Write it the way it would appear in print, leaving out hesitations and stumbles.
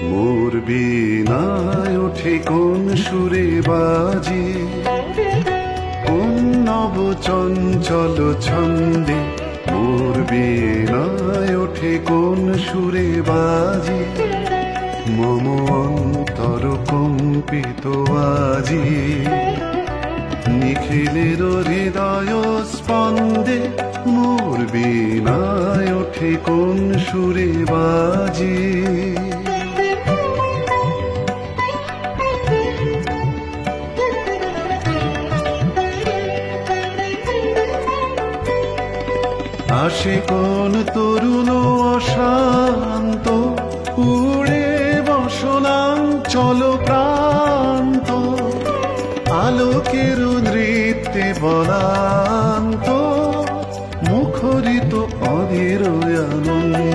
মোর বীণায় ওঠে কোন সুরে বাজে, কোন নব চঞ্চল ছন্দে। মোর বীণায় ওঠে কোন সুরে বাজে, মম অন্তর কম্পিত আজি। নিখিলের হৃদয় স্পন্দে, মোর বীণায় ওঠে কোন সুরে বাজে। আসে কোন তরুণ অশান্ত, উড়ে বসনাঞ্চল প্রান্ত। আলোকের নৃত্যে বলান্ত, মুখরিত অধীর আনন্দ।